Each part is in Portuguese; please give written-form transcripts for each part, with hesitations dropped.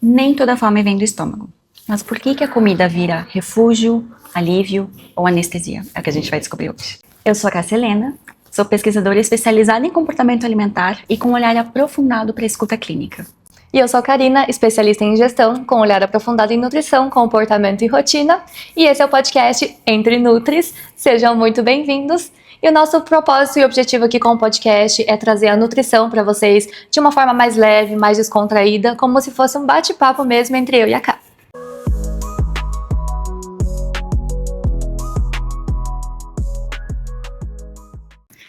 Nem toda fome vem do estômago. Mas por que a comida vira refúgio, alívio ou anestesia? É o que a gente vai descobrir hoje. Eu sou a Cássia Helena, sou pesquisadora especializada em comportamento alimentar e com um olhar aprofundado para a escuta clínica. E eu sou a Karina, especialista em gestão, com olhar aprofundado em nutrição, comportamento e rotina. E esse é o podcast Entre Nutris. Sejam muito bem-vindos. E o nosso propósito e objetivo aqui com o podcast é trazer a nutrição para vocês de uma forma mais leve, mais descontraída, como se fosse um bate-papo mesmo entre eu e a Ká.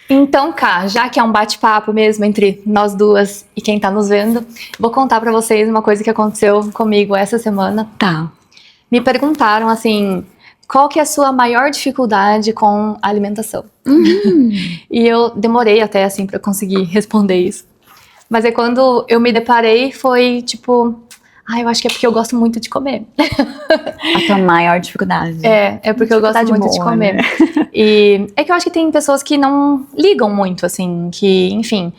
Então, Ká, já que é um bate-papo mesmo entre nós duas e quem tá nos vendo, vou contar pra vocês uma coisa que aconteceu comigo essa semana. Tá. Me perguntaram, assim, qual que é a sua maior dificuldade com a alimentação? E eu demorei até, assim, pra conseguir responder isso. Mas aí quando eu me deparei, foi tipo... eu acho que é porque eu gosto muito de comer. A tua maior dificuldade. É porque eu gosto muito de comer. Né? E é que eu acho que tem pessoas que não ligam muito, assim, que, enfim,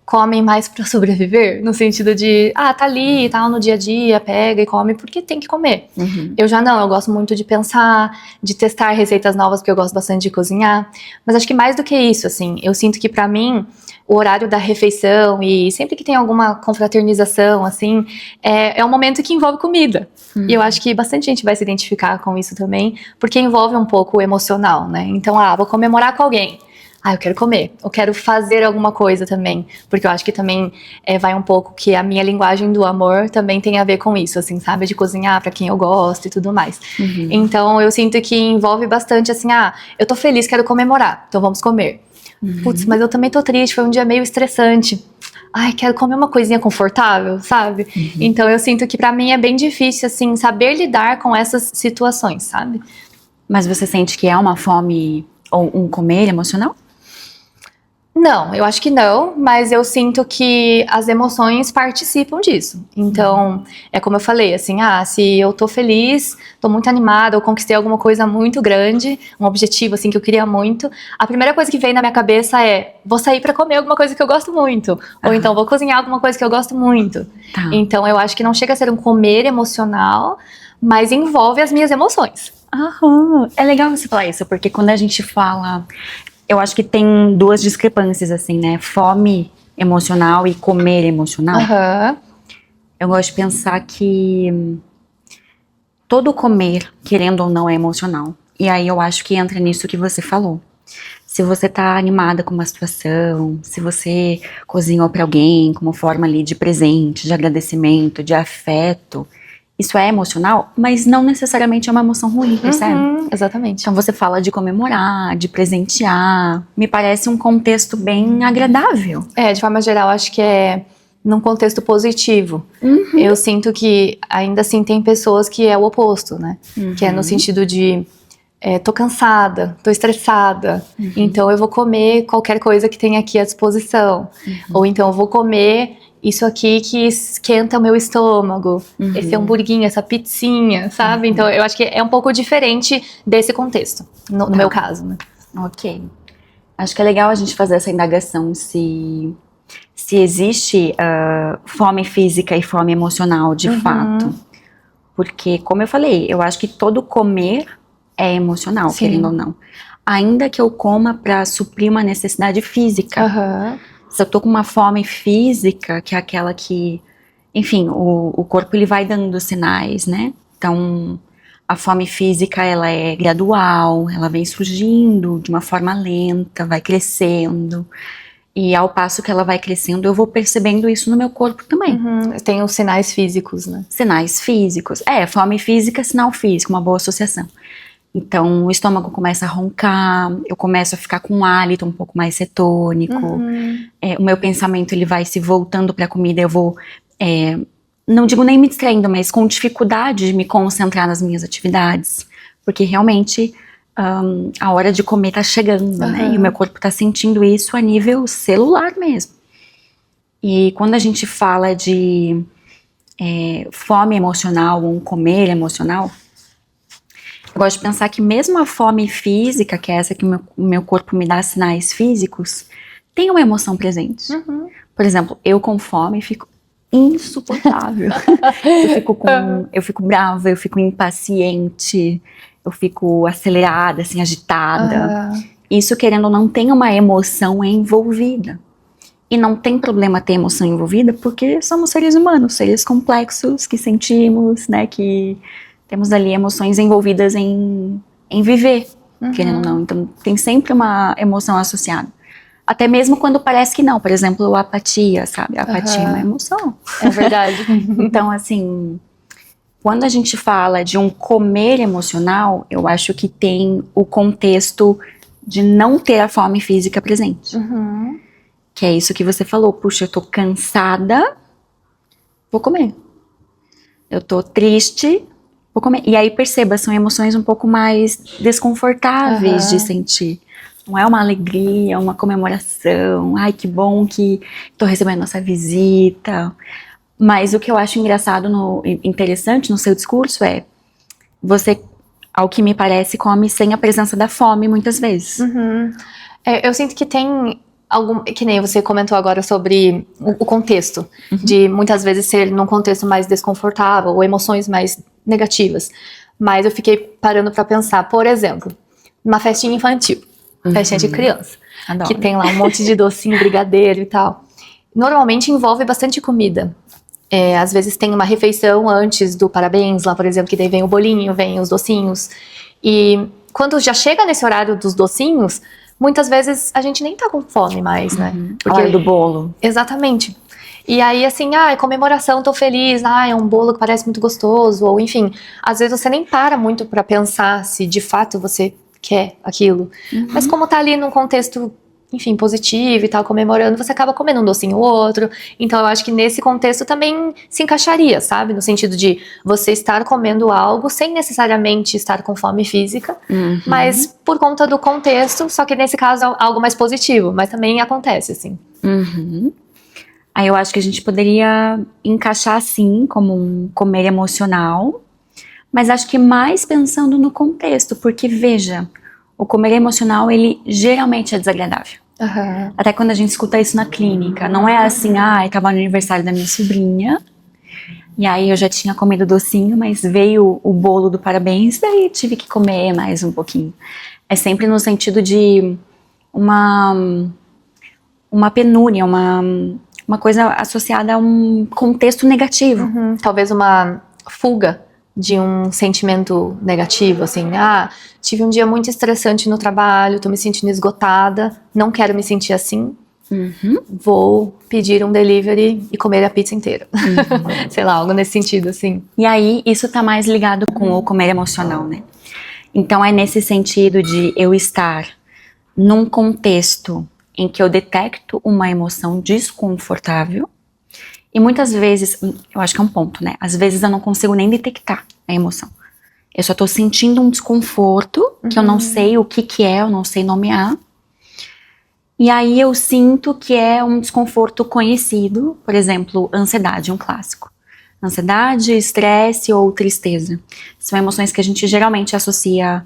comem mais pra sobreviver, no sentido de, tá ali e tal, no dia a dia, pega e come porque tem que comer. Eu já não, eu gosto muito de pensar, de testar receitas novas, porque eu gosto bastante de cozinhar. Mas acho que mais do que isso, assim, eu sinto que pra mim, o horário da refeição e sempre que tem alguma confraternização, assim, é um momento que envolve comida. E eu acho que bastante gente vai se identificar com isso também, porque envolve um pouco o emocional, né? Então, vou comemorar com alguém. Eu quero comer, eu quero fazer alguma coisa também, porque eu acho que também vai um pouco que a minha linguagem do amor também tem a ver com isso, assim, sabe? De cozinhar pra quem eu gosto e tudo mais. Então, eu sinto que envolve bastante, assim, eu tô feliz, quero comemorar, então vamos comer. Putz, mas eu também tô triste, foi um dia meio estressante. Quero comer uma coisinha confortável, sabe? Então eu sinto que pra mim é bem difícil, assim, saber lidar com essas situações, sabe? Mas você sente que é uma fome ou um comer emocional? Não, eu acho que não, mas eu sinto que as emoções participam disso. Então, é como eu falei, assim, se eu tô feliz, tô muito animada, eu conquistei alguma coisa muito grande, um objetivo, assim, que eu queria muito, a primeira coisa que vem na minha cabeça é, vou sair pra comer alguma coisa que eu gosto muito, ou então vou cozinhar alguma coisa que eu gosto muito. Tá. Então, eu acho que não chega a ser um comer emocional, mas envolve as minhas emoções. É legal você falar isso, porque quando a gente fala... Eu acho que tem duas discrepâncias, assim, né? Fome emocional e comer emocional. Eu gosto de pensar que todo comer, querendo ou não, é emocional. E aí eu acho que entra nisso que você falou. Se você tá animada com uma situação, se você cozinhou pra alguém como forma ali de presente, de agradecimento, de afeto... Isso é emocional, mas não necessariamente é uma emoção ruim, percebe? Exatamente. Então você fala de comemorar, de presentear. Me parece um contexto bem agradável. De forma geral, acho que é num contexto positivo. Eu sinto que ainda assim tem pessoas que é o oposto, né? Que é no sentido de tô cansada, tô estressada, então eu vou comer qualquer coisa que tenha aqui à disposição. Ou então eu vou comer isso aqui que esquenta o meu estômago, esse hamburguinho, essa pizzinha, sabe? Então eu acho que é um pouco diferente desse contexto, no meu caso, né? Ok. Acho que é legal a gente fazer essa indagação se existe fome física e fome emocional de fato. Porque, como eu falei, eu acho que todo comer é emocional, querendo ou não. Ainda que eu coma pra suprir uma necessidade física. Se eu tô com uma fome física, que é aquela que, enfim, o corpo ele vai dando sinais, né? Então, a fome física, ela é gradual, ela vem surgindo de uma forma lenta, vai crescendo. E ao passo que ela vai crescendo, eu vou percebendo isso no meu corpo também. Tem os sinais físicos, né? Sinais físicos. Fome física, sinal físico, uma boa associação. Então, o estômago começa a roncar, eu começo a ficar com um hálito um pouco mais cetônico, o meu pensamento ele vai se voltando para a comida, eu vou, não digo nem me distraindo, mas com dificuldade de me concentrar nas minhas atividades, porque realmente a hora de comer tá chegando, né? E o meu corpo tá sentindo isso a nível celular mesmo. E quando a gente fala de fome emocional ou um comer emocional, eu gosto de pensar que mesmo a fome física, que é essa que o meu corpo me dá sinais físicos, tem uma emoção presente. Por exemplo, eu com fome fico insuportável. Eu fico brava, eu fico impaciente, eu fico acelerada, assim, agitada. Isso, querendo ou não, tem uma emoção envolvida. E não tem problema ter emoção envolvida, porque somos seres humanos, seres complexos, que sentimos, né, que temos ali emoções envolvidas em viver, querendo ou não. Então, tem sempre uma emoção associada. Até mesmo quando parece que não. Por exemplo, a apatia, sabe? A apatia é uma emoção. É verdade. Então, assim, quando a gente fala de um comer emocional, eu acho que tem o contexto de não ter a fome física presente. Que é isso que você falou. Puxa, eu tô cansada, vou comer. Eu tô triste, vou comer. E aí, perceba, são emoções um pouco mais desconfortáveis de sentir. Não é uma alegria, uma comemoração. Ai, que bom que tô recebendo essa visita. Mas o que eu acho interessante no seu discurso é você, ao que me parece, come sem a presença da fome muitas vezes. Eu sinto que tem que nem você comentou agora sobre o contexto, de muitas vezes ser num contexto mais desconfortável ou emoções mais negativas. Mas eu fiquei parando pra pensar, por exemplo, uma festinha infantil, festinha de criança, Adoro. que tem lá um monte de docinho, brigadeiro e tal. Normalmente envolve bastante comida. Às vezes tem uma refeição antes do parabéns, lá por exemplo, que daí vem o bolinho, vem os docinhos. E quando já chega nesse horário dos docinhos, muitas vezes a gente nem tá com fome mais, né? Porque hora do bolo. Exatamente. E aí, assim, é comemoração, tô feliz, é um bolo que parece muito gostoso, ou enfim, às vezes você nem para muito pra pensar se de fato você quer aquilo. Mas como tá ali num contexto, enfim, positivo e tal, comemorando, você acaba comendo um docinho ou outro. Então eu acho que nesse contexto também se encaixaria, sabe? No sentido de você estar comendo algo sem necessariamente estar com fome física, mas por conta do contexto, só que nesse caso é algo mais positivo, mas também acontece, assim. Aí eu acho que a gente poderia encaixar assim, como um comer emocional, mas acho que mais pensando no contexto, porque veja, o comer emocional, ele geralmente é desagradável. Até quando a gente escuta isso na clínica. Não é assim, tava no aniversário da minha sobrinha, e aí eu já tinha comido docinho, mas veio o bolo do parabéns, daí tive que comer mais um pouquinho. É sempre no sentido de uma penúria, uma coisa associada a um contexto negativo. Talvez uma fuga de um sentimento negativo, assim, tive um dia muito estressante no trabalho, tô me sentindo esgotada, não quero me sentir assim, vou pedir um delivery e comer a pizza inteira. Sei lá, algo nesse sentido, assim. E aí, isso tá mais ligado com o comer emocional, né? Então, é nesse sentido de eu estar num contexto em que eu detecto uma emoção desconfortável. E muitas vezes, eu acho que é um ponto, né? Às vezes eu não consigo nem detectar a emoção. Eu só tô sentindo um desconforto, que eu não sei o que é, eu não sei nomear. E aí eu sinto que é um desconforto conhecido, por exemplo, ansiedade, um clássico. Ansiedade, estresse ou tristeza. São emoções que a gente geralmente associa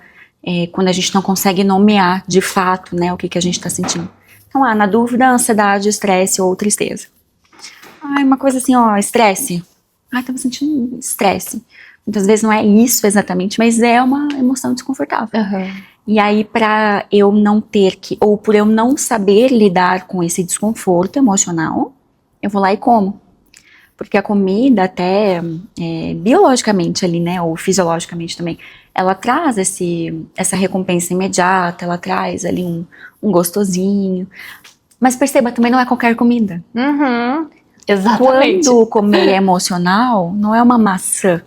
quando a gente não consegue nomear de fato, né, o que a gente tá sentindo. Então, na dúvida, ansiedade, estresse ou tristeza. Uma coisa assim, estresse. Tava sentindo estresse. Muitas vezes não é isso exatamente, mas é uma emoção desconfortável. E aí, pra eu não ter que, ou por eu não saber lidar com esse desconforto emocional, eu vou lá e como. Porque a comida, até biologicamente ali, né, ou fisiologicamente também, ela traz essa recompensa imediata, ela traz ali um gostosinho. Mas perceba, também não é qualquer comida. Exatamente. Quando comer é emocional, não é uma maçã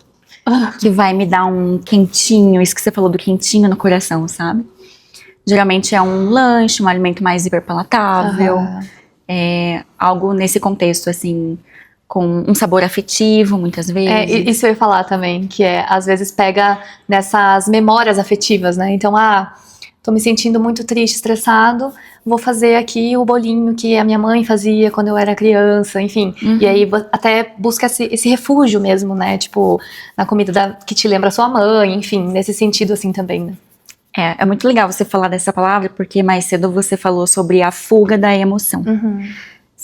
que vai me dar um quentinho, isso que você falou do quentinho no coração, sabe? Geralmente é um lanche, um alimento mais hiperpalatável, algo nesse contexto, assim, com um sabor afetivo, muitas vezes. Isso eu ia falar também, que às vezes pega nessas memórias afetivas, né? Então, tô me sentindo muito triste, estressado, vou fazer aqui o bolinho que a minha mãe fazia quando eu era criança, enfim. E aí até busca esse refúgio mesmo, né? Tipo, na comida que te lembra a sua mãe, enfim, nesse sentido assim também, né? É muito legal você falar dessa palavra, porque mais cedo você falou sobre a fuga da emoção.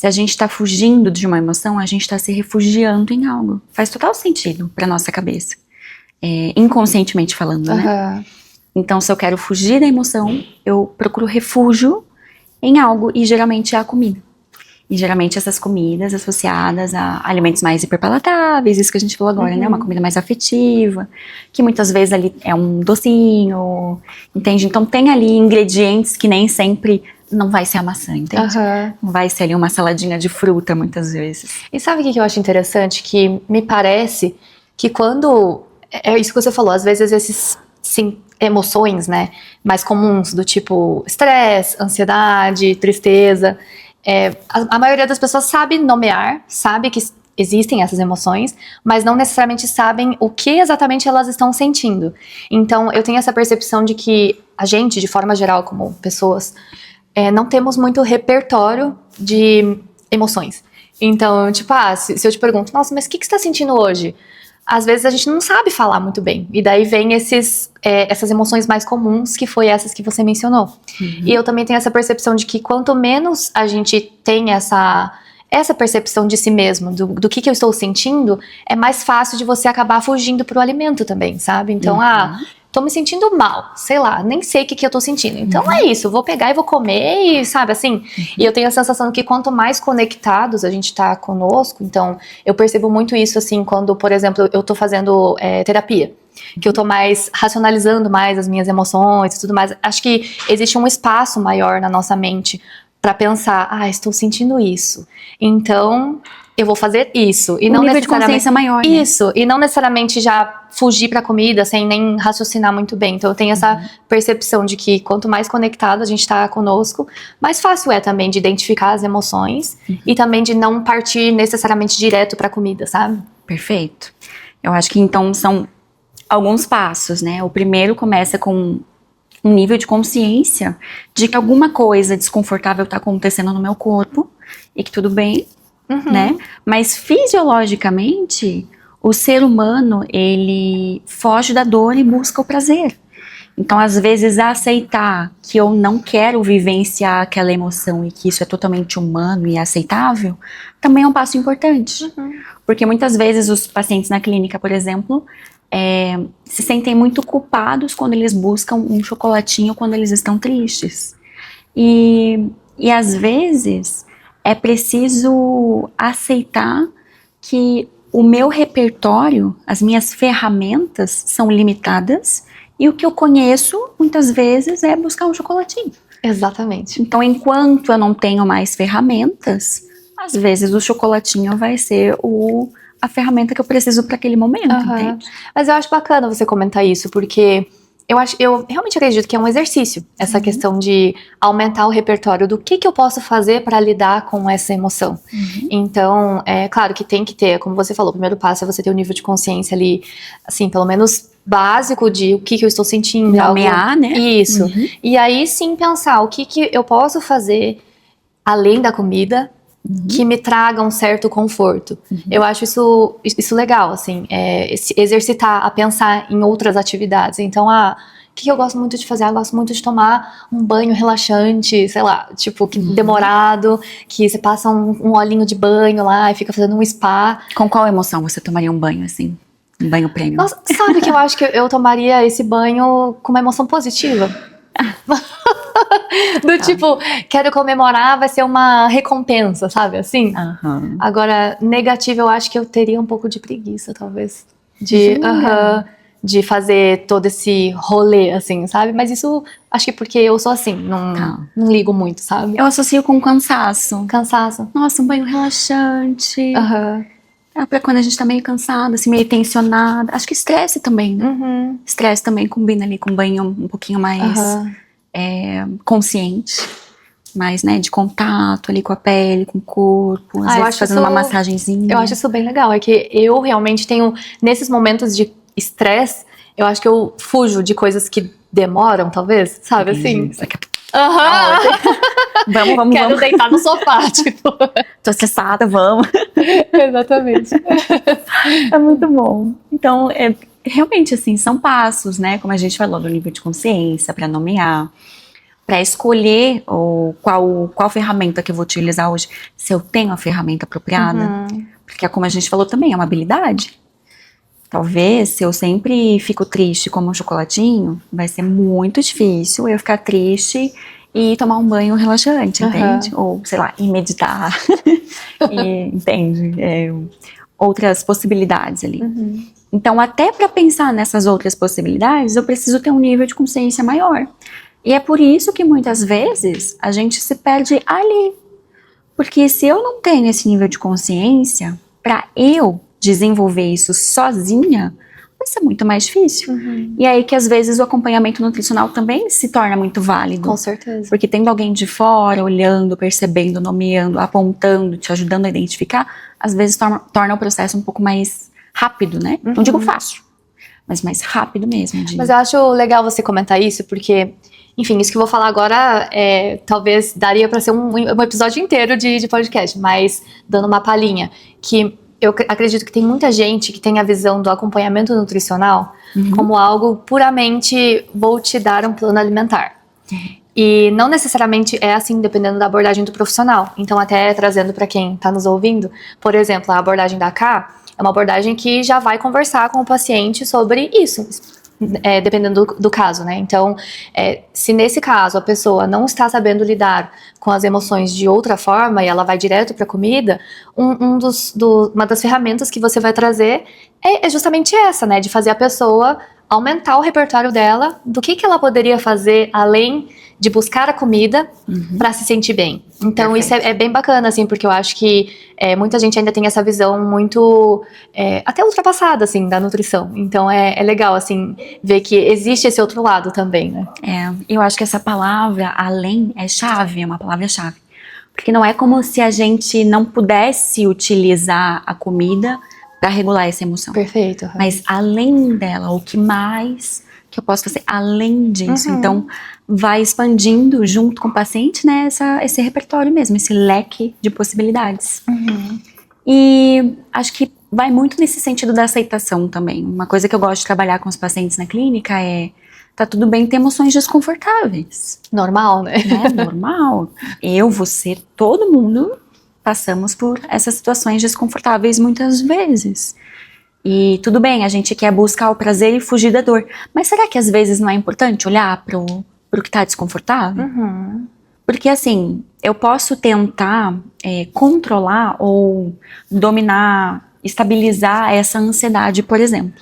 Se a gente tá fugindo de uma emoção, a gente tá se refugiando em algo. Faz total sentido pra nossa cabeça. Inconscientemente falando, né? Então, se eu quero fugir da emoção, eu procuro refúgio em algo, e geralmente é a comida. E geralmente essas comidas associadas a alimentos mais hiperpalatáveis, isso que a gente falou agora, né? Uma comida mais afetiva, que muitas vezes ali é um docinho, entende? Então tem ali ingredientes que nem sempre não vai ser a maçã, entende? Não vai ser ali uma saladinha de fruta, muitas vezes. E sabe o que eu acho interessante? Que me parece que quando... É isso que você falou, às vezes esses emoções, né, mais comuns, do tipo estresse, ansiedade, tristeza... a maioria das pessoas sabe nomear, sabe que existem essas emoções, mas não necessariamente sabem o que exatamente elas estão sentindo. Então, eu tenho essa percepção de que a gente, de forma geral, como pessoas, não temos muito repertório de emoções. Então, tipo, se eu te pergunto, nossa, mas o que você está sentindo hoje? Às vezes a gente não sabe falar muito bem. E daí vem essas emoções mais comuns, que foi essas que você mencionou. E eu também tenho essa percepção de que quanto menos a gente tem essa percepção de si mesmo, do que eu estou sentindo, é mais fácil de você acabar fugindo pro alimento também, sabe? Então, tô me sentindo mal, sei lá, nem sei o que eu tô sentindo. Então é isso, vou pegar e vou comer, e sabe, assim. E eu tenho a sensação que quanto mais conectados a gente tá conosco, então eu percebo muito isso, assim, quando, por exemplo, eu tô fazendo terapia. Que eu tô mais racionalizando mais as minhas emoções e tudo mais. Acho que existe um espaço maior na nossa mente pra pensar, estou sentindo isso. Então, eu vou fazer isso. E não nível de consciência maior, né? Isso, e não necessariamente já fugir pra comida sem nem raciocinar muito bem. Então eu tenho essa percepção de que quanto mais conectado a gente tá conosco, mais fácil é também de identificar as emoções e também de não partir necessariamente direto pra comida, sabe? Perfeito. Eu acho que então são alguns passos, né? O primeiro começa com um nível de consciência de que alguma coisa desconfortável tá acontecendo no meu corpo e que tudo bem, né? Mas fisiologicamente, o ser humano, ele foge da dor e busca o prazer. Então, às vezes, aceitar que eu não quero vivenciar aquela emoção e que isso é totalmente humano e aceitável, também é um passo importante. Porque muitas vezes os pacientes na clínica, por exemplo, se sentem muito culpados quando eles buscam um chocolatinho quando eles estão tristes. E às vezes é preciso aceitar que o meu repertório, as minhas ferramentas são limitadas e o que eu conheço muitas vezes é buscar um chocolatinho. Exatamente. Então, enquanto eu não tenho mais ferramentas, às vezes o chocolatinho vai ser a ferramenta que eu preciso para aquele momento, entende? Mas eu acho bacana você comentar isso, porque eu realmente acredito que é um exercício, essa questão de aumentar o repertório do que eu posso fazer para lidar com essa emoção. Então, é claro que tem que ter, como você falou, o primeiro passo é você ter um nível de consciência ali, assim, pelo menos básico de o que eu estou sentindo. Nomear, né? Isso. E aí sim pensar o que eu posso fazer além da comida, que me traga um certo conforto. Eu acho isso legal, assim, exercitar a pensar em outras atividades. Então, o que eu gosto muito de fazer? Eu gosto muito de tomar um banho relaxante, sei lá, tipo, demorado, que você passa um olhinho de banho lá e fica fazendo um spa. Com qual emoção você tomaria um banho, assim? Um banho premium? Nossa, sabe que eu acho que eu tomaria esse banho com uma emoção positiva? Do tipo, quero comemorar, vai ser uma recompensa, sabe, assim? Agora, negativa, eu acho que eu teria um pouco de preguiça, talvez, de fazer todo esse rolê, assim, sabe? Mas isso, acho que porque eu sou assim, não ligo muito, sabe? Eu associo com cansaço. Cansaço. Nossa, um banho relaxante. Pra quando a gente tá meio cansada, assim, meio tensionada. Acho que estresse também, né? Estresse também combina ali com um banho um pouquinho mais consciente. Mais, né, de contato ali com a pele, com o corpo. Às vezes fazendo uma massagenzinha. Eu acho isso bem legal. É que eu realmente tenho, nesses momentos de estresse, eu acho que eu fujo de coisas que demoram, talvez, sabe, assim? Vamos. Quero deitar no sofá, tipo. Tô estressada, vamos. Exatamente. É muito bom. Então, realmente, assim, são passos, né? Como a gente falou, do nível de consciência, pra nomear, para escolher qual ferramenta que eu vou utilizar hoje, se eu tenho a ferramenta apropriada. Porque, como a gente falou também, é uma habilidade. Talvez, se eu sempre fico triste como um chocolatinho, vai ser muito difícil eu ficar triste e tomar um banho relaxante, entende? Ou, sei lá, e meditar. Entende? Outras possibilidades ali. Então, até para pensar nessas outras possibilidades, eu preciso ter um nível de consciência maior. E é por isso que muitas vezes a gente se perde ali. Porque se eu não tenho esse nível de consciência, para eu desenvolver isso sozinha, vai ser muito mais difícil. E aí que às vezes o acompanhamento nutricional também se torna muito válido. Com certeza. Porque tendo alguém de fora, olhando, percebendo, nomeando, apontando, te ajudando a identificar, às vezes torna o processo um pouco mais rápido, né? Não digo fácil, mas mais rápido mesmo. Mas eu acho legal você comentar isso, porque, enfim, isso que eu vou falar agora, talvez daria para ser um episódio inteiro de podcast, mas dando uma palhinha, que eu acredito que tem muita gente que tem a visão do acompanhamento nutricional como algo puramente, vou te dar um plano alimentar. E não necessariamente é assim, dependendo da abordagem do profissional. Então, até trazendo para quem está nos ouvindo, por exemplo, a abordagem da Ká é uma abordagem que já vai conversar com o paciente sobre isso, dependendo do caso, né? Então, se nesse caso a pessoa não está sabendo lidar com as emoções de outra forma e ela vai direto para a comida, uma das ferramentas que você vai trazer é justamente essa, né? De fazer a pessoa aumentar o repertório dela do que ela poderia fazer além de buscar a comida para se sentir bem. Então, isso é bem bacana, assim, porque eu acho que muita gente ainda tem essa visão muito, até ultrapassada, assim, da nutrição. Então, é legal, assim, ver que existe esse outro lado também, né? Eu acho que essa palavra, além, é chave, é uma palavra-chave. Porque não é como se a gente não pudesse utilizar a comida para regular essa emoção. Perfeito. Mas além dela, o que mais que eu posso fazer além disso? Então, vai expandindo junto com o paciente, né, esse repertório mesmo, esse leque de possibilidades. E acho que vai muito nesse sentido da aceitação também. Uma coisa que eu gosto de trabalhar com os pacientes na clínica tá tudo bem ter emoções desconfortáveis. Normal, né? Normal. Eu, você, todo mundo passamos por essas situações desconfortáveis muitas vezes. E tudo bem, a gente quer buscar o prazer e fugir da dor. Mas será que às vezes não é importante olhar pro que tá desconfortável? Porque assim, eu posso tentar controlar ou dominar, estabilizar essa ansiedade, por exemplo.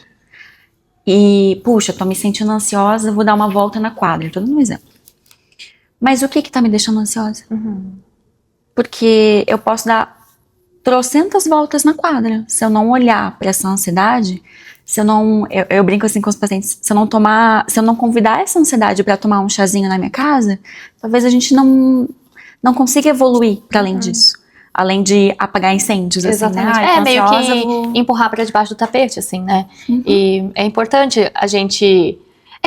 E, puxa, tô me sentindo ansiosa, vou dar uma volta na quadra. Tô dando um exemplo. Mas o que tá me deixando ansiosa? Porque eu posso dar trocentas voltas na quadra. Se eu não olhar para essa ansiedade, se eu não... Eu brinco assim com os pacientes, se eu não convidar essa ansiedade para tomar um chazinho na minha casa, talvez a gente não consiga evoluir para além disso. Além de apagar incêndios, exatamente. assim, né? Meio que empurrar para debaixo do tapete, assim, né? E é importante a gente...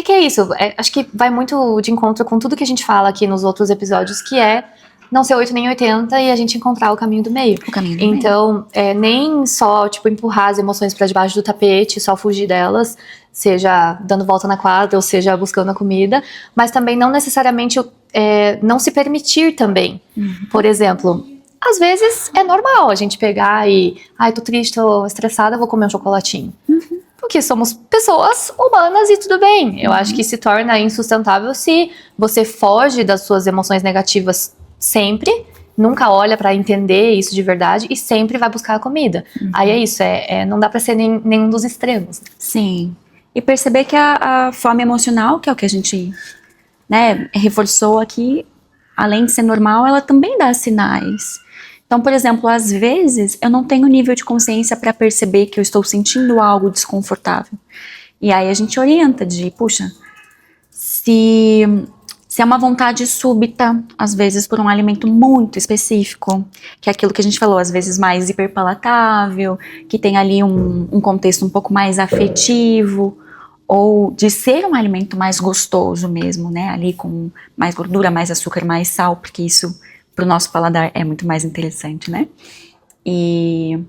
que é isso, acho que vai muito de encontro com tudo que a gente fala aqui nos outros episódios, que é não ser 8 nem 80 e a gente encontrar o caminho do meio. Então, nem só, tipo, empurrar as emoções para debaixo do tapete, só fugir delas, seja dando volta na quadra, ou seja buscando a comida, mas também não necessariamente não se permitir também. Por exemplo, às vezes é normal a gente pegar e, tô triste, tô estressada, vou comer um chocolatinho. Porque somos pessoas humanas e tudo bem. Eu acho que se torna insustentável se você foge das suas emoções negativas sempre, nunca olha pra entender isso de verdade e sempre vai buscar a comida. Aí é isso, não dá pra ser nenhum dos extremos. Sim. E perceber que a fome emocional, que é o que a gente, né, reforçou aqui, além de ser normal, ela também dá sinais. Então, por exemplo, às vezes eu não tenho nível de consciência para perceber que eu estou sentindo algo desconfortável. E aí a gente orienta de, puxa, se é uma vontade súbita, às vezes por um alimento muito específico, que é aquilo que a gente falou, às vezes mais hiperpalatável, que tem ali um contexto um pouco mais afetivo, ou de ser um alimento mais gostoso mesmo, né, ali com mais gordura, mais açúcar, mais sal, porque isso para o nosso paladar é muito mais interessante, né? E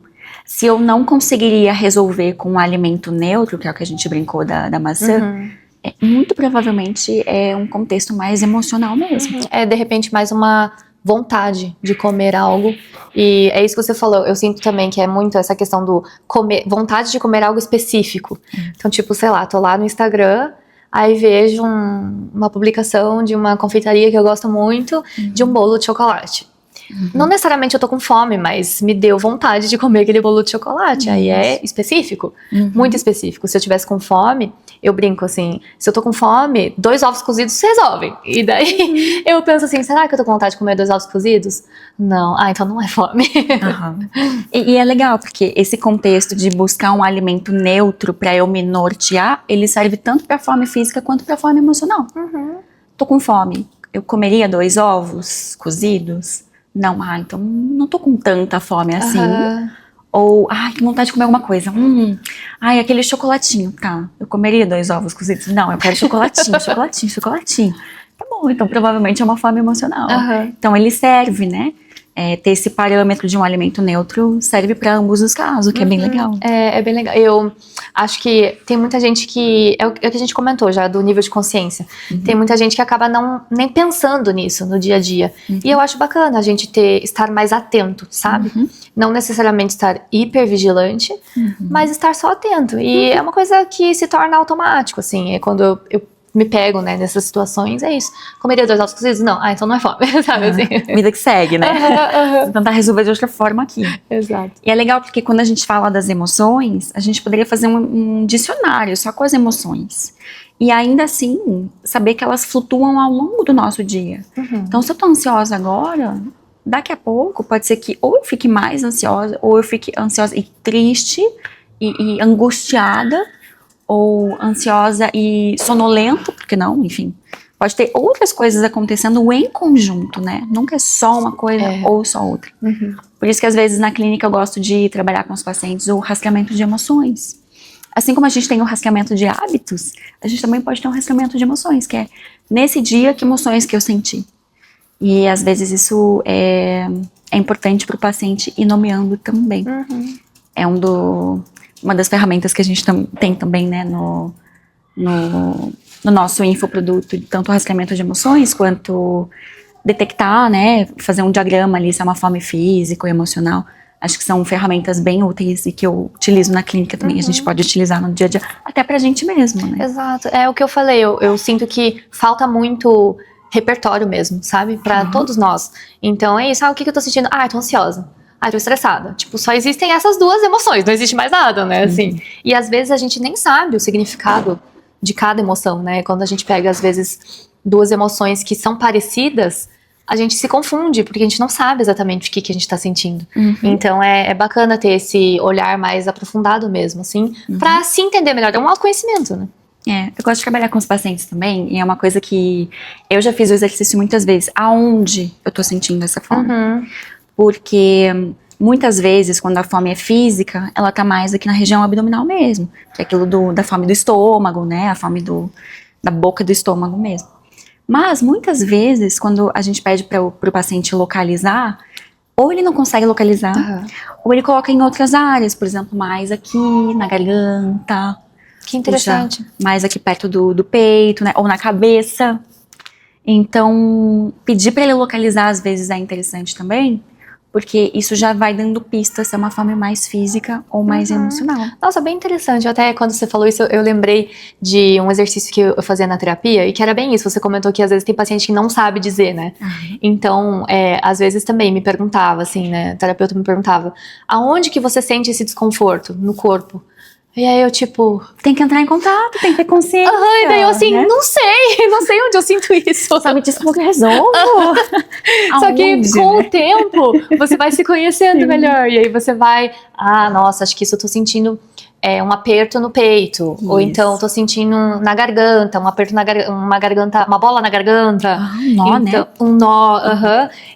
se eu não conseguiria resolver com um alimento neutro, que é o que a gente brincou da maçã, Muito provavelmente é um contexto mais emocional mesmo. É, de repente, mais uma vontade de comer algo. E é isso que você falou. Eu sinto também que é muito essa questão do comer, vontade de comer algo específico. Então, tipo, sei lá, tô lá no Instagram, aí vejo uma publicação de uma confeitaria que eu gosto muito, de um bolo de chocolate. Não necessariamente eu tô com fome, mas me deu vontade de comer aquele bolo de chocolate. Aí é específico, muito específico. Se eu tivesse com fome, eu brinco assim, se eu tô com fome, 2 ovos cozidos se resolvem. E daí eu penso assim, será que eu tô com vontade de comer 2 ovos cozidos? Não. Ah, então não é fome. E é legal, porque esse contexto de buscar um alimento neutro pra eu me nortear, ele serve tanto pra fome física quanto pra fome emocional. Tô com fome, eu comeria 2 ovos cozidos? Não, então não tô com tanta fome assim. Ou, que vontade de comer alguma coisa. Aquele chocolatinho, tá. Eu comeria 2 ovos cozidos? Não, eu quero chocolatinho, chocolatinho. Tá bom, então provavelmente é uma fome emocional. Então ele serve, né? Ter esse parâmetro de um alimento neutro serve para ambos os casos, que é bem legal. É bem legal. Eu acho que tem muita gente que... É o que a gente comentou já, do nível de consciência. Tem muita gente que acaba nem pensando nisso no dia a dia. E eu acho bacana a gente estar mais atento, sabe? Não necessariamente estar hipervigilante, mas estar só atento. E é uma coisa que se torna automático, assim. É quando eu me pego, né, nessas situações, é isso. Comeria 2 ovos cozidos? Não. Então não é fome, sabe assim? Vida que segue, né? Vou tentar resolver de outra forma aqui. Exato. E é legal porque quando a gente fala das emoções, a gente poderia fazer um dicionário só com as emoções. E ainda assim, saber que elas flutuam ao longo do nosso dia. Então, se eu tô ansiosa agora, daqui a pouco pode ser que ou eu fique mais ansiosa, ou eu fique ansiosa e triste, e angustiada, ou ansiosa e sonolenta, porque não, enfim. Pode ter outras coisas acontecendo em conjunto, né? Nunca é só uma coisa ou só outra. Por isso que às vezes na clínica eu gosto de trabalhar com os pacientes o rastreamento de emoções. Assim como a gente tem o rastreamento de hábitos, a gente também pode ter um rastreamento de emoções, que é nesse dia, que emoções que eu senti. E às vezes isso é importante para o paciente ir nomeando também. É uma das ferramentas que a gente tem também, né, no nosso infoproduto, tanto o rastreamento de emoções, quanto detectar, né, fazer um diagrama ali, se é uma fome física ou emocional. Acho que são ferramentas bem úteis e que eu utilizo na clínica também, a gente pode utilizar no dia a dia, até pra gente mesmo, né. Exato, é o que eu falei, eu sinto que falta muito repertório mesmo, sabe, pra todos nós. Então é isso, o que eu tô sentindo? Eu tô ansiosa. Tô estressada. Tipo, só existem essas 2 emoções, não existe mais nada, né, assim. E às vezes a gente nem sabe o significado de cada emoção, né. Quando a gente pega, às vezes, 2 emoções que são parecidas, a gente se confunde, porque a gente não sabe exatamente o que a gente tá sentindo. Então é bacana ter esse olhar mais aprofundado mesmo, assim, pra se entender melhor. É um autoconhecimento, né. Eu gosto de trabalhar com os pacientes também, e é uma coisa que eu já fiz o exercício muitas vezes. Aonde eu tô sentindo essa fome? Porque muitas vezes, quando a fome é física, ela tá mais aqui na região abdominal mesmo. Que é aquilo da fome do estômago, né? A fome da boca do estômago mesmo. Mas, muitas vezes, quando a gente pede pro paciente localizar, ou ele não consegue localizar, ou ele coloca em outras áreas. Por exemplo, mais aqui, na garganta. Que interessante. Mais aqui perto do peito, né? Ou na cabeça. Então, pedir pra ele localizar, às vezes, é interessante também. Porque isso já vai dando pistas se é uma fome mais física ou mais emocional. Nossa, bem interessante. Até quando você falou isso, eu lembrei de um exercício que eu fazia na terapia, e que era bem isso. Você comentou que às vezes tem paciente que não sabe dizer, né? Então, às vezes também me perguntava, assim, né? O terapeuta me perguntava, aonde que você sente esse desconforto no corpo? E aí eu, tipo... Tem que entrar em contato, tem que ter consciência. E daí eu assim, né? não sei onde eu sinto isso. Só me diz como que eu resolvo. Só que com o tempo, você vai se conhecendo melhor. E aí você vai... nossa, acho que isso eu tô sentindo um aperto no peito. Ou então tô sentindo na garganta, um aperto na garganta, uma bola na garganta. Um nó, né? Um nó,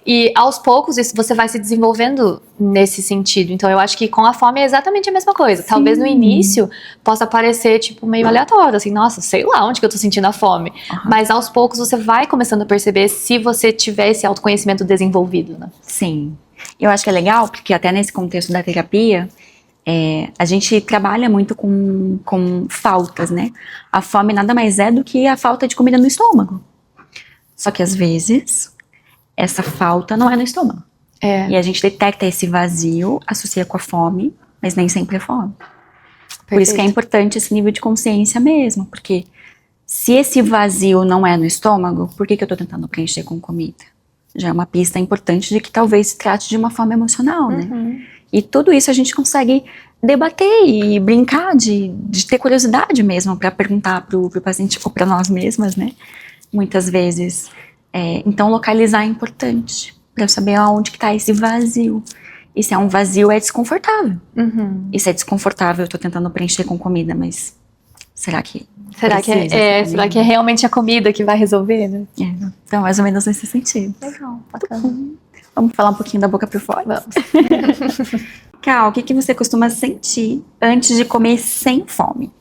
E aos poucos isso você vai se desenvolvendo nesse sentido. Então eu acho que com a fome é exatamente a mesma coisa. Sim. Talvez no início possa parecer tipo meio aleatório, assim, nossa, sei lá onde que eu tô sentindo a fome. Mas aos poucos você vai começando a perceber se você tiver esse autoconhecimento desenvolvido, né? Sim. Eu acho que é legal, porque até nesse contexto da terapia, A gente trabalha muito com faltas, né? A fome nada mais é do que a falta de comida no estômago. Só que às vezes, essa falta não é no estômago. E a gente detecta esse vazio, associa com a fome, mas nem sempre é fome. Perfeito. Por isso que é importante esse nível de consciência mesmo, porque se esse vazio não é no estômago, por que eu tô tentando preencher com comida? Já é uma pista importante de que talvez se trate de uma fome emocional, né? E tudo isso a gente consegue debater e brincar de ter curiosidade mesmo para perguntar pro paciente ou para nós mesmas, né? Muitas vezes. Então localizar é importante para eu saber aonde que tá esse vazio. E se é um vazio, é desconfortável. E se é desconfortável, eu tô tentando preencher com comida, mas será que será que é realmente a comida que vai resolver, né? Então, mais ou menos nesse sentido. Legal, bacana. Vamos falar um pouquinho da boca para fora? Vamos. Cal, o que você costuma sentir antes de comer sem fome?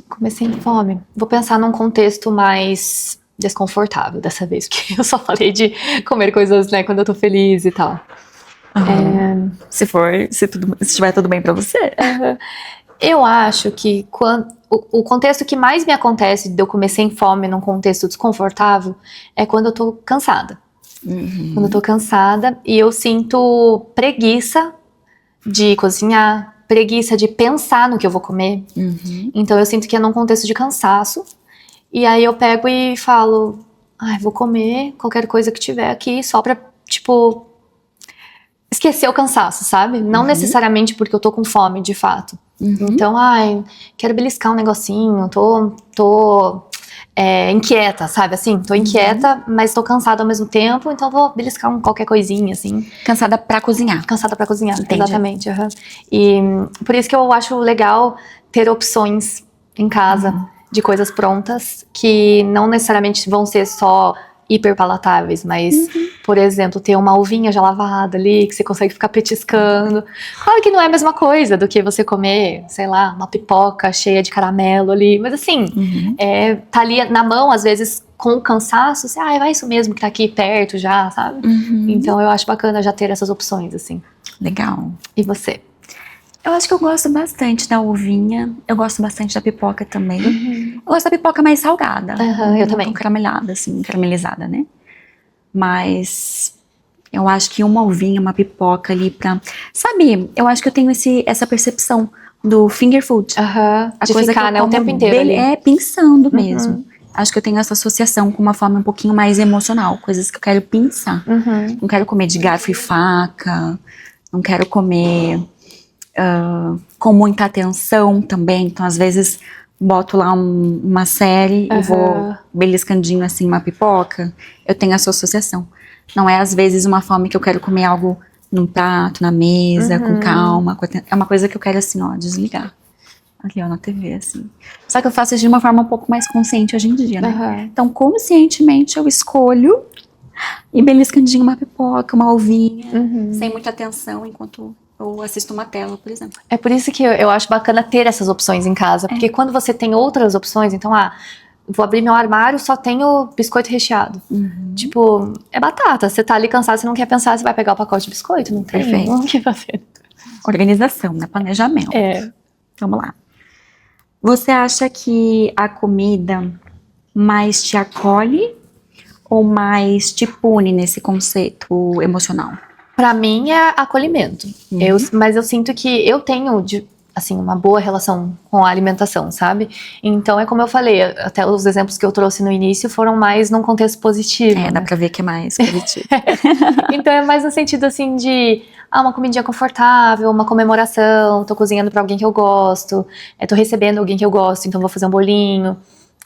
Comer sem fome. Vou pensar num contexto mais desconfortável dessa vez, porque eu só falei de comer coisas, né, quando eu tô feliz e tal. Se estiver tudo bem pra você. Eu acho que o contexto que mais me acontece de eu comer sem fome num contexto desconfortável é quando eu tô cansada. Quando eu tô cansada e eu sinto preguiça de cozinhar, preguiça de pensar no que eu vou comer. Então eu sinto que é num contexto de cansaço. E aí eu pego e falo, vou comer qualquer coisa que tiver aqui só pra, tipo, esquecer o cansaço, sabe? Não necessariamente porque eu tô com fome, de fato. Então, quero beliscar um negocinho, tô inquieta, sabe? Assim, tô inquieta, mas tô cansada ao mesmo tempo, então vou beliscar qualquer coisinha, assim. Cansada pra cozinhar. Cansada pra cozinhar, entendi. Exatamente. E por isso que eu acho legal ter opções em casa de coisas prontas, que não necessariamente vão ser só hiper palatáveis, mas, por exemplo, ter uma uvinha já lavada ali, que você consegue ficar petiscando. Claro que não é a mesma coisa do que você comer, sei lá, uma pipoca cheia de caramelo ali, mas assim, tá ali na mão, às vezes, com o cansaço, você, vai isso mesmo que tá aqui perto já, sabe? Então eu acho bacana já ter essas opções, assim. Legal. E você? Eu acho que eu gosto bastante da uvinha, eu gosto bastante da pipoca também. Eu gosto da pipoca mais salgada. Eu também. Caramelada, assim, caramelizada, né? Mas eu acho que uma uvinha, uma pipoca ali pra... Sabe, eu acho que eu tenho essa percepção do finger food. De coisa ficar, né, o tempo inteiro ali. Pensando mesmo. Acho que eu tenho essa associação com uma forma um pouquinho mais emocional. Coisas que eu quero pensar. Não quero comer de garfo e faca. Não quero comer... com muita atenção também, então às vezes boto lá uma série e vou beliscandinho assim uma pipoca, eu tenho essa associação. Não é às vezes uma fome que eu quero comer algo num prato, na mesa, com calma, é uma coisa que eu quero assim, desligar. Ali, na TV, assim. Só que eu faço isso de uma forma um pouco mais consciente hoje em dia, né? Então, conscientemente eu escolho e beliscandinho uma pipoca, uma ovinha, sem muita atenção, enquanto eu assisto uma tela, por exemplo. É por isso que eu acho bacana ter essas opções em casa, porque quando você tem outras opções, então, vou abrir meu armário, só tenho biscoito recheado. Tipo, é batata, você tá ali cansado, você não quer pensar, você vai pegar o pacote de biscoito, não tem o que fazer. Organização, né? Planejamento. Vamos lá. Você acha que a comida mais te acolhe ou mais te pune nesse conceito emocional? Pra mim é acolhimento. Mas eu sinto que eu tenho, assim, uma boa relação com a alimentação, sabe? Então é como eu falei, até os exemplos que eu trouxe no início foram mais num contexto positivo. Dá pra ver que é mais positivo. Então é mais no sentido, assim, de uma comidinha confortável, uma comemoração, tô cozinhando pra alguém que eu gosto, tô recebendo alguém que eu gosto, então vou fazer um bolinho.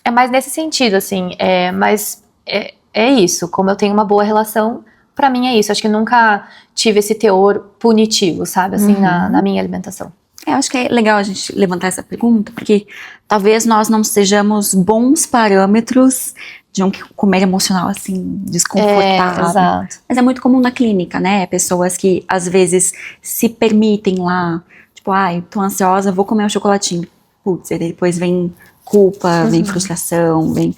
É mais nesse sentido, assim, mas é isso, como eu tenho uma boa relação, pra mim é isso, acho que nunca tive esse teor punitivo, sabe, assim, na minha alimentação. Acho que é legal a gente levantar essa pergunta, porque talvez nós não sejamos bons parâmetros de um comer emocional, assim, desconfortável. Exato. Mas é muito comum na clínica, né? Pessoas que, às vezes, se permitem lá, tipo, tô ansiosa, vou comer um chocolatinho. Putz, e depois vem culpa, vem frustração, vem,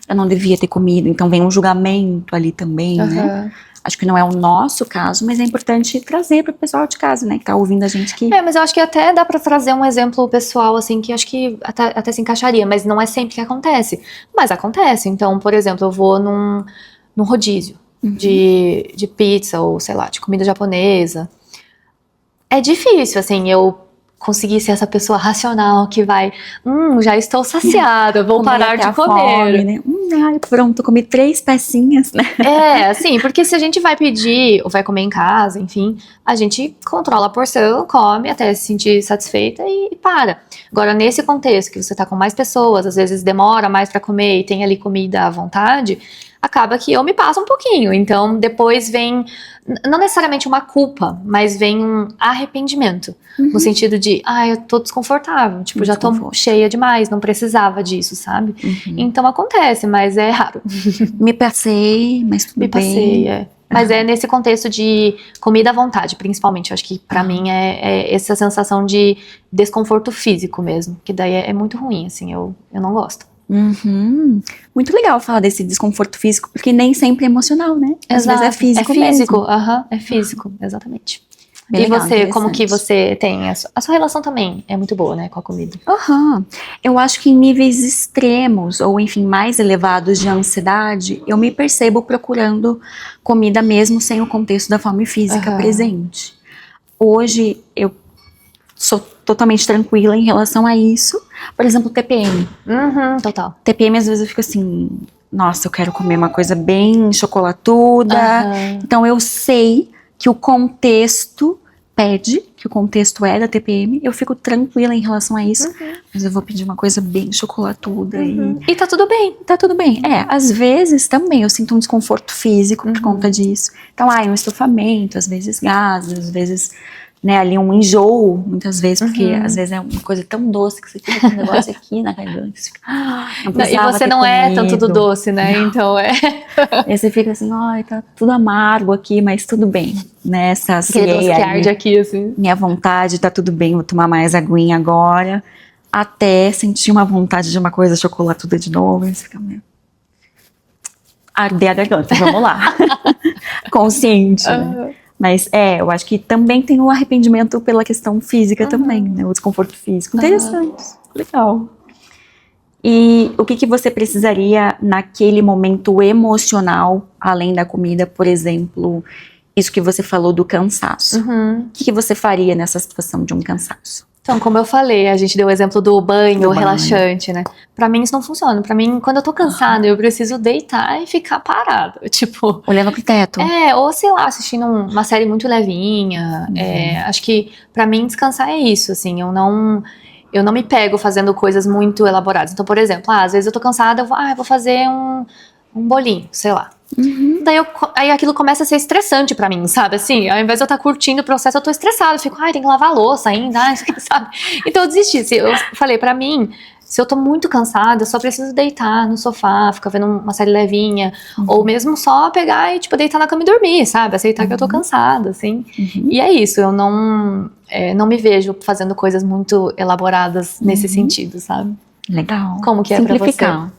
eu não devia ter comido, então vem um julgamento ali também, né? Acho que não é o nosso caso, mas é importante trazer para o pessoal de casa, né, que tá ouvindo a gente aqui. Mas eu acho que até dá pra trazer um exemplo pessoal, assim, que acho que até se encaixaria, mas não é sempre que acontece. Mas acontece. Então, por exemplo, eu vou num rodízio de pizza ou, sei lá, de comida japonesa. É difícil, assim, eu conseguir ser essa pessoa racional que vai, já estou saciada, vou parar de comer. Fome, né? Ai, pronto, comi 3 pecinhas, né? Assim, porque se a gente vai pedir ou vai comer em casa, enfim, a gente controla a porção, come até se sentir satisfeita e para. Agora, nesse contexto que você tá com mais pessoas, às vezes demora mais pra comer e tem ali comida à vontade, acaba que eu me passo um pouquinho. Então, depois vem, não necessariamente uma culpa, mas vem um arrependimento. No sentido de, eu tô desconfortável. Tipo, já tô cheia demais, não precisava disso, sabe? Então, acontece, mas é raro. Me passei, mas tudo bem. Me passei, Mas é nesse contexto de comida à vontade, principalmente. Eu acho que pra mim é essa sensação de desconforto físico mesmo. Que daí é muito ruim, assim, eu não gosto. Muito legal falar desse desconforto físico, porque nem sempre é emocional, né? Às vezes é físico mesmo. É físico, exatamente. Bem e legal, você, como que você tem? A sua relação também é muito boa, né, com a comida? Eu acho que em níveis extremos, ou enfim, mais elevados de ansiedade, eu me percebo procurando comida mesmo sem o contexto da fome física presente. Hoje, eu sou totalmente tranquila em relação a isso. Por exemplo, TPM. Total. TPM, às vezes eu fico assim, nossa, eu quero comer uma coisa bem chocolatuda. Então eu sei que o contexto pede, que o contexto é da TPM, eu fico tranquila em relação a isso, mas eu vou pedir uma coisa bem chocolatuda. E tá tudo bem. Tá tudo bem. Às vezes também eu sinto um desconforto físico por conta disso. Então, um estufamento, às vezes gases, às vezes, né, ali um enjoo, muitas vezes, porque às vezes é uma coisa tão doce que você fica com um negócio aqui na garganta. Você fica, e você não é tanto do doce, né? Não. Então Aí você fica assim, tá tudo amargo aqui, mas tudo bem, né? Aquele doce que arde aqui, assim. Minha vontade, tá tudo bem, vou tomar mais aguinha agora. Até sentir uma vontade de uma coisa chocolatuda de novo. E você fica meio... arder a garganta, vamos lá. Consciente, né? Mas eu acho que também tem o arrependimento pela questão física também, né? O desconforto físico. Interessante, legal. E o que você precisaria naquele momento emocional, além da comida, por exemplo, isso que você falou do cansaço. O que você faria nessa situação de um cansaço? Então, como eu falei, a gente deu o exemplo do banho relaxante, né? Pra mim isso não funciona. Pra mim, quando eu tô cansada, eu preciso deitar e ficar parada. Tipo... olhando pro teto. Ou sei lá, assistindo uma série muito levinha. Acho que pra mim descansar é isso, assim. Eu não me pego fazendo coisas muito elaboradas. Então, por exemplo, às vezes eu tô cansada, eu vou fazer um bolinho, sei lá. Aí aquilo começa a ser estressante pra mim, sabe? Assim, ao invés de eu estar curtindo o processo, eu tô estressada. Eu fico, tem que lavar a louça ainda, sabe? Então eu desisti. Eu falei, pra mim, se eu tô muito cansada, eu só preciso deitar no sofá, ficar vendo uma série levinha. Ou mesmo só pegar e, tipo, deitar na cama e dormir, sabe? Aceitar que eu tô cansada, assim. E é isso, eu não me vejo fazendo coisas muito elaboradas nesse sentido, sabe? Legal. Como que é pra você?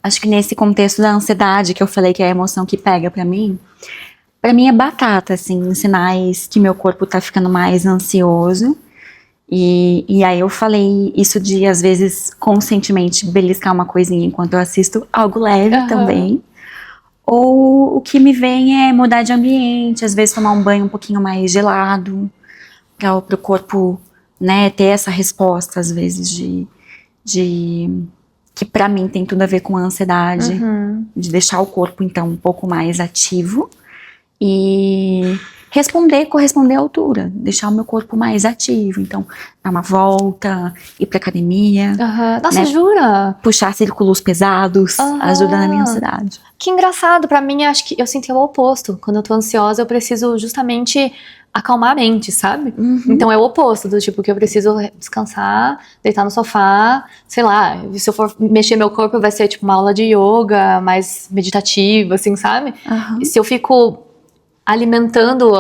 Acho que nesse contexto da ansiedade que eu falei que é a emoção que pega pra mim é batata, assim, sinais que meu corpo tá ficando mais ansioso. E aí eu falei isso de, às vezes, conscientemente beliscar uma coisinha enquanto eu assisto algo leve também. Ou o que me vem é mudar de ambiente, às vezes tomar um banho um pouquinho mais gelado, para o corpo, né, ter essa resposta, às vezes, de que pra mim tem tudo a ver com a ansiedade, de deixar o corpo, então, um pouco mais ativo e corresponder à altura, deixar o meu corpo mais ativo, então, dar uma volta, ir pra academia. Nossa, né? Jura? Puxar círculos pesados, ajuda na minha ansiedade. Que engraçado, pra mim, acho que eu sinto o oposto. Quando eu tô ansiosa, eu preciso justamente acalmar a mente, sabe? Então é o oposto, do tipo que eu preciso descansar, deitar no sofá, sei lá, se eu for mexer meu corpo vai ser tipo uma aula de yoga, mais meditativa, assim, sabe? E se eu fico alimentando,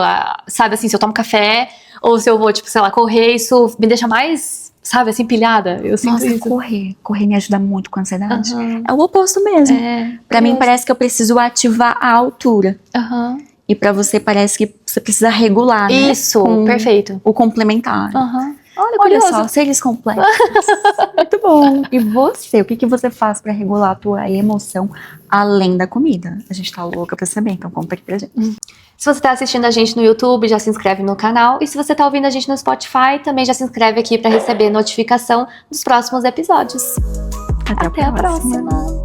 sabe, assim, se eu tomo café, ou se eu vou, tipo, sei lá, correr, isso me deixa mais, sabe, assim, pilhada. Eu sinto isso. Correr me ajuda muito com a ansiedade. É o oposto mesmo. Pra mim parece que eu preciso ativar a altura. E pra você parece que você precisa regular, né? Isso, perfeito. O complementar. Olha só, seres complexos. Muito bom. E você, o que você faz pra regular a tua emoção além da comida? A gente tá louca pra saber, então conta aqui pra gente. Se você tá assistindo a gente no YouTube, já se inscreve no canal. E se você tá ouvindo a gente no Spotify, também já se inscreve aqui pra receber notificação dos próximos episódios. Até a próxima.